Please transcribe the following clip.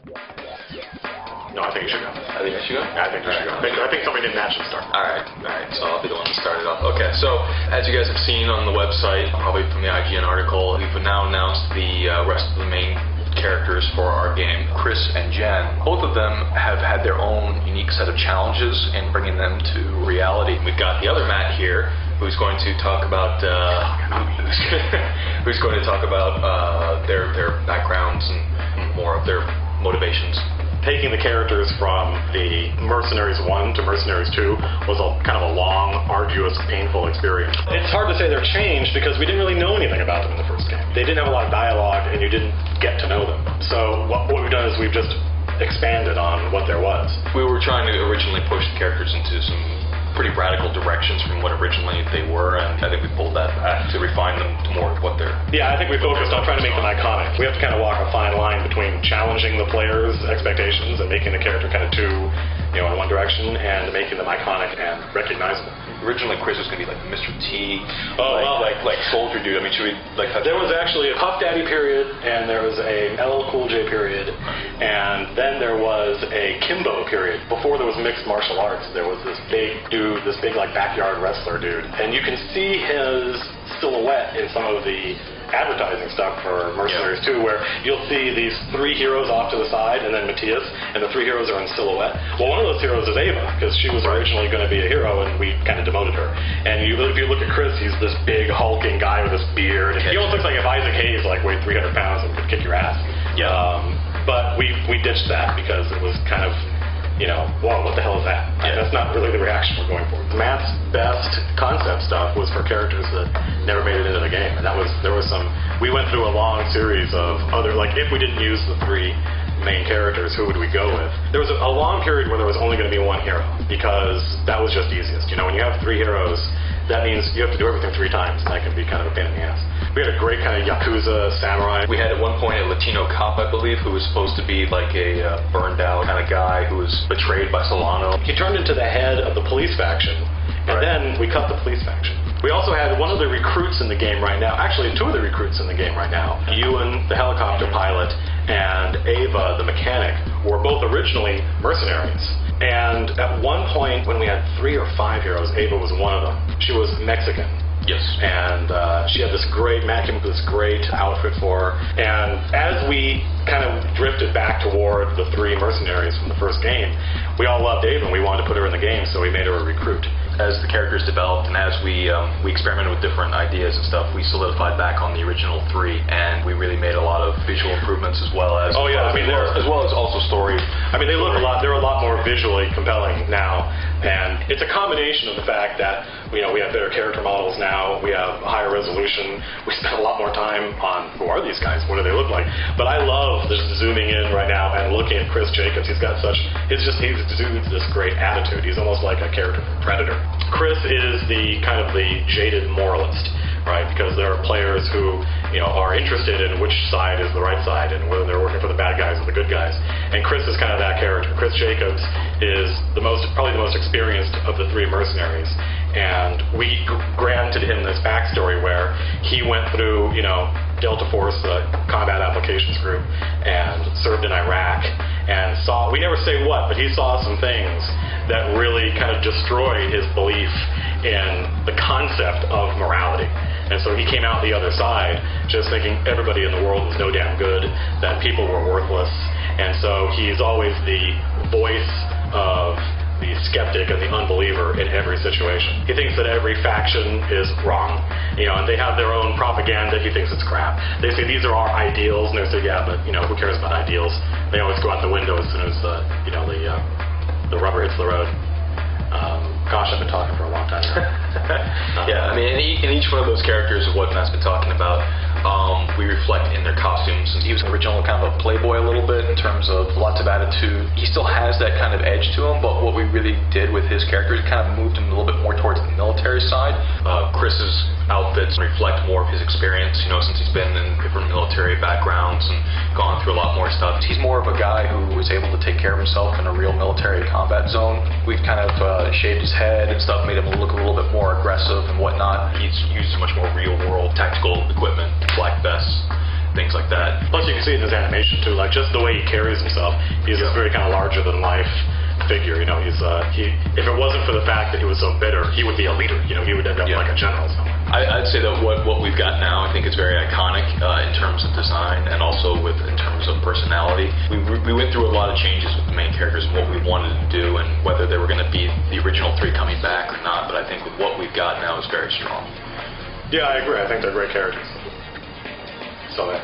No, I think you should go. I think I should go? I think you should go. I think somebody named Matt should start. Alright, so I'll be the one to start it off. Okay, so as you guys have seen on the website, probably from the IGN article, we've now announced the rest of the main characters for our game. Chris and Jen, both of them have had their own unique set of challenges in bringing them to reality. We've got the other Matt here, who's going to talk about their backgrounds and more of their motivations. Taking the characters from the Mercenaries 1 to Mercenaries 2 was kind of a long, arduous, painful experience. It's hard to say they're changed because we didn't really know anything about them in the first game. They didn't have a lot of dialogue and you didn't get to know them. So what we've done is we've just expanded on what there was. We were trying to originally push the characters into some pretty radical directions from what originally they were, and I think we pulled that back to refine them to more of what they're... Yeah, I think we focused on trying to make them iconic. We have to kind of walk a fine line between challenging the players' expectations and making the character kind of too, in one direction, and making them iconic and recognizable. Originally, Chris was going to be like Mr. T, like soldier dude. I mean, should we There was actually a Puff Daddy period, and there was a LL Cool J period, and then there was a Kimbo period. Before there was mixed martial arts, there was this big dude, this big backyard wrestler dude, and you can see his silhouette in some of the advertising stuff for Mercenaries 2, where you'll see these three heroes off to the side, and then Matthias, and the three heroes are in silhouette. Well, one of those heroes is Ava, because she was originally going to be a hero, and we kind of demoted her. And if you look at Chris, he's this big, hulking guy with this beard. He almost looks like if Isaac Hayes weighed 300 pounds and could kick your ass. Yeah. But we ditched that because it was kind of, whoa, what the hell is that? Yeah. That's not really the reaction we're going for. Matt's best concept stuff was for characters that never made it into the game. And we went through a long series of other, if we didn't use the three main characters, who would we go with? There was a long period where there was only going to be one hero, because that was just easiest. When you have three heroes, that means you have to do everything three times, and that can be kind of a pain in the ass. We had a great kind of Yakuza samurai. We had at one point a Latino cop, I believe, who was supposed to be like a burned out kind of guy who was betrayed by Solano. He turned into the head of the police faction, and then we cut the police faction. We also had one of the recruits in the game right now, actually two of the recruits in the game right now, Ewan, the helicopter pilot, and Ava, the mechanic, were both originally mercenaries. And at one point, when we had 3 or 5 heroes, Ava was one of them. She was Mexican. Yes. And she had Matt came up with this great outfit for her. And as we kind of drifted back toward the 3 mercenaries from the first game, we all loved Ava and we wanted to put her in the game, so we made her a recruit. As the characters developed and as we experimented with different ideas and stuff, we solidified back on the original 3, and we really made a lot of visual improvements as well as as well as also story. I mean, they're a lot more visually compelling now, and it's a combination of the fact that we have better character models now, we have higher resolution, we spend a lot more time on who are these guys, what do they look like. But I love just zooming in right now and looking at Chris Jacobs. He's got he's this great attitude. He's almost like a character from Predator. Chris is the jaded moralist, right? Because there are players who are interested in which side is the right side and whether they're working for the bad guys or the good guys. And Chris is kind of that character. Chris Jacobs is probably the most experienced of the 3 mercenaries. And we granted him this backstory where he went through, Delta Force, the combat applications group, and served in Iraq, and we never say what, but he saw some things that really kind of destroyed his belief in the concept of morality. And so he came out the other side just thinking everybody in the world was no damn good, that people were worthless. And so he's always the voice of the skeptic and the unbeliever in every situation. He thinks that every faction is wrong, and they have their own propaganda. He thinks it's crap. They say these are our ideals, and they say, yeah, but who cares about ideals? They always go out the window as soon as the rubber hits the road. Gosh, I've been talking for a long time now. Yeah, I mean, in each one of those characters of what Matt's been talking about, we reflect in their costumes. He was originally kind of a playboy a little bit in terms of lots of attitude. He still has that kind of edge to him, but what we really did with his character is kind of moved him a little bit more towards the military side. Chris's outfits reflect more of his experience, since he's been in different military backgrounds and gone through a lot more stuff. He's more of a guy who was able to take care of himself in a real military combat zone. We've kind of shaved his head and stuff, made him look a little bit more aggressive and whatnot. He's used much more real-world tactical equipment, black vests, things like that. Plus, you can see it in his animation too, like just the way he carries himself. He's this very kind of larger than life figure. You know, he's if it wasn't for the fact that he was so bitter, he would be a leader. You know, he would end up like a general somewhere. I'd say that what we've got now, I think, is very iconic in terms of design and also in terms of personality. We went through a lot of changes with the main characters and what we wanted to do and whether they were going to be the original 3 coming back or not. But I think with what we've got now is very strong. Yeah, I agree. I think they're great characters. So there.